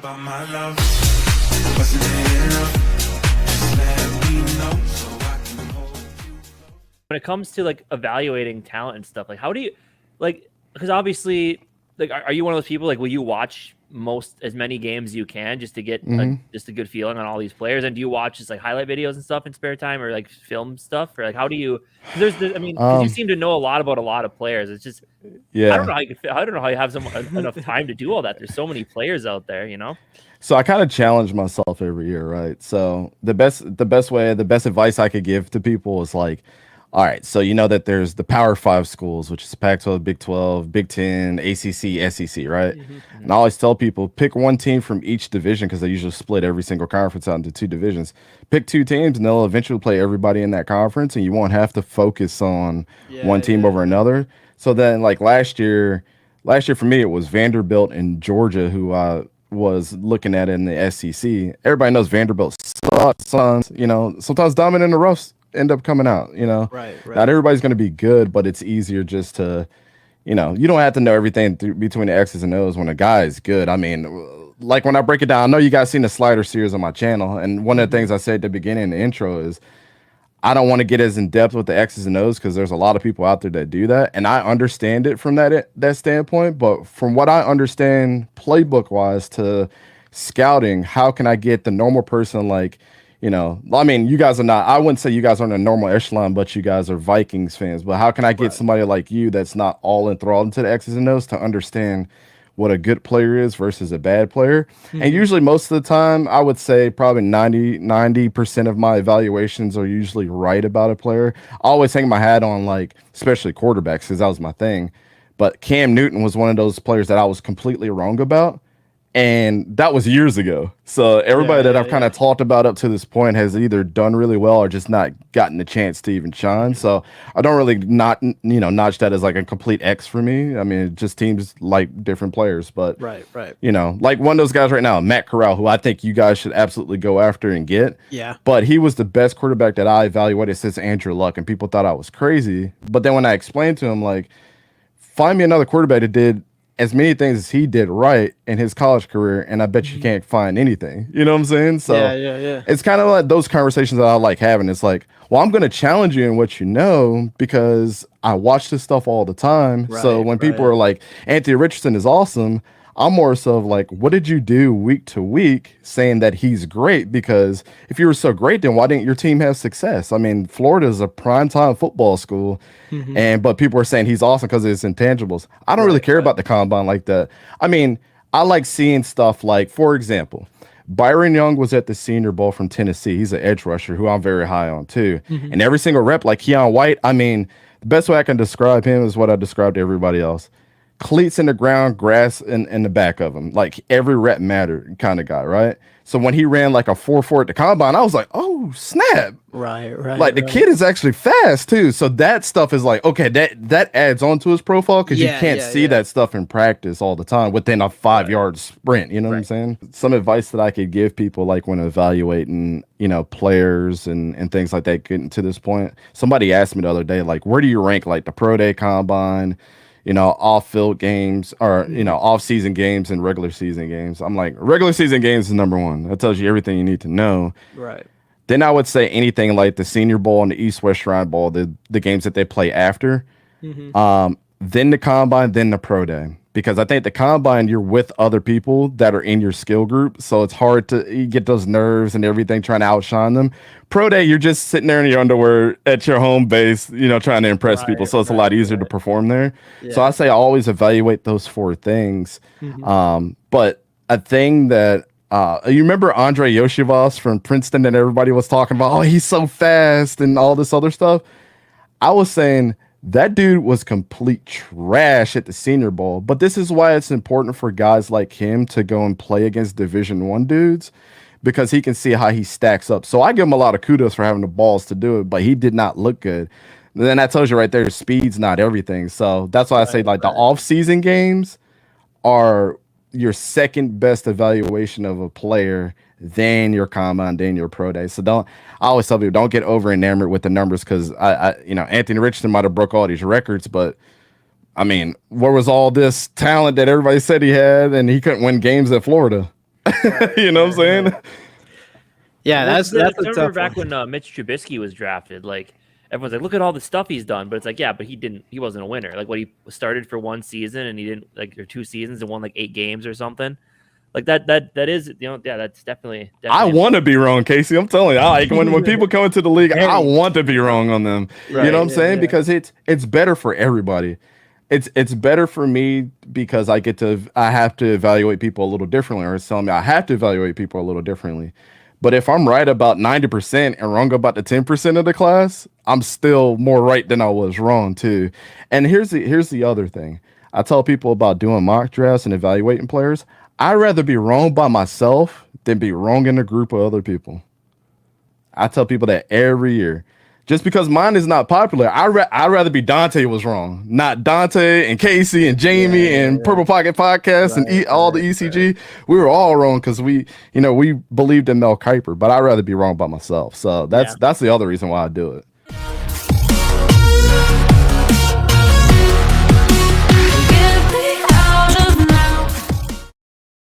about my love. Wasn't it enough? Just let me know so I can hold you. When it comes to like evaluating talent and stuff, like how do you like, because obviously like are you one of those people like will you watch as many games as you can just to get just a good feeling on all these players, and do you watch just like highlight videos and stuff in spare time or like film stuff, or like how do you, I mean, because you seem to know a lot about a lot of players. It's just I don't know how you I don't know how you have enough time to do all that. There's so many players out there, you know. So I kind of challenge myself every year, right? So the best advice I could give to people is like, all right, so you know that there's the Power Five schools, which is Pac-12, Big 12, Big 10, ACC, SEC, right? And I always tell people pick one team from each division because they usually split every single conference out into two divisions. Pick two teams, and they'll eventually play everybody in that conference, and you won't have to focus on one team over another. So then, like last year for me, it was Vanderbilt and Georgia who I was looking at in the SEC. Everybody knows Vanderbilt sucks. You know, sometimes diamond in the roughs end up coming out, you know. Right. Not everybody's going to be good, but it's easier just to, you know, you don't have to know everything between the X's and O's when a guy is good. I mean, like when I break it down, I know you guys seen the slider series on my channel, and one of the things I said at the beginning in the intro is I don't want to get as in depth with the X's and O's because there's a lot of people out there that do that, and I understand it from that standpoint. But from what I understand, playbook wise to scouting, how can I get the normal person like, you know, I mean, you guys are not, I wouldn't say you guys aren't a normal echelon, but you guys are Vikings fans. But how can I get somebody like you that's not all enthralled into the X's and O's to understand what a good player is versus a bad player? And usually most of the time, I would say probably 90% of my evaluations are usually right about a player. I always hang my hat on, like, especially quarterbacks because that was my thing. But Cam Newton was one of those players that I was completely wrong about. And that was years ago. So everybody that I've kind of talked about up to this point has either done really well or just not gotten the chance to even shine. So I don't really notch that as like a complete X for me. I mean, just teams like different players. But right. You know, like one of those guys right now, Matt Corral, who I think you guys should absolutely go after and get. Yeah. But he was the best quarterback that I evaluated since Andrew Luck, and people thought I was crazy. But then when I explained to him, like, find me another quarterback that did as many things as he did right in his college career, and I bet you can't find anything. You know what I'm saying? So it's kind of like those conversations that I like having. It's like, well, I'm going to challenge you in what you know because I watch this stuff all the time. So when people are like, Anthony Richardson is awesome, I'm more so of like, what did you do week to week saying that he's great? Because if you were so great, then why didn't your team have success? I mean, Florida is a primetime football school, but people are saying he's awesome because of his intangibles. I don't really care about the combine like that. I mean, I like seeing stuff like, for example, Byron Young was at the Senior Bowl from Tennessee. He's an edge rusher who I'm very high on too. And every single rep, like Keon White, I mean, the best way I can describe him is what I described to everybody else. Cleats in the ground, grass in the back of him. Like every rep mattered kind of guy, right? So when he ran like a 4.4 at the combine, I was like, oh, snap. Right. Like the kid is actually fast too. So that stuff is like, okay, that adds on to his profile because you can't see that stuff in practice all the time within a 5-yard sprint. You know what I'm saying? Some advice that I could give people, like when evaluating, you know, players and things like that getting to this point. Somebody asked me the other day, like, where do you rank like the pro day combine, you know, off-field games or, you know, off-season games and regular season games? I'm like, regular season games is number one. That tells you everything you need to know. Right. Then I would say anything like the Senior Bowl and the East-West Shrine Bowl, the games that they play after. Then the combine, then the pro day. Because I think the combine, you're with other people that are in your skill group. So it's hard to you get those nerves and everything trying to outshine them. Pro day, you're just sitting there in your underwear at your home base, you know, trying to impress people. So it's a lot easier to perform there. So I say I always evaluate those 4 things. But a thing that you remember Andre Yoshivas from Princeton that everybody was talking about, oh, he's so fast and all this other stuff. I was saying that dude was complete trash at the Senior Bowl, but this is why it's important for guys like him to go and play against Division I dudes, because he can see how he stacks up. So I give him a lot of kudos for having the balls to do it, but he did not look good. Then that tells you right there, speed's not everything. So that's why I say like the off-season games are your second best evaluation of a player, then your combine, then your pro day. So I always tell people, don't get over enamored with the numbers, because I you know, Anthony Richardson might have broke all these records, but I mean, where was all this talent that everybody said he had, and he couldn't win games at Florida? You know what I'm saying? Yeah, that's I a remember tough back one. when Mitch Trubisky was drafted. Like everyone's like, look at all the stuff he's done, but it's like, yeah, but he wasn't a winner. Like what he started for one season and he didn't like or 2 seasons and won like 8 games or something. Like that is yeah, that's definitely. I want to be wrong, Casey. I'm telling you, like when people come into the league, I want to be wrong on them. You know what I'm saying? Because it's better for everybody. It's better for me because I have to evaluate people a little differently, or it's telling me I have to evaluate people a little differently. But if I'm right about 90% and wrong about the 10% of the class, I'm still more right than I was wrong too. And here's the other thing. I tell people about doing mock drafts and evaluating players. I'd rather be wrong by myself than be wrong in a group of other people. I tell people that every year. Just because mine is not popular, I'd rather be Dante was wrong, not Dante and Casey and Jamie and Purple Pocket Podcast and all the ECG. We were all wrong because we believed in Mel Kiper, but I'd rather be wrong by myself. So that's the other reason why I do it.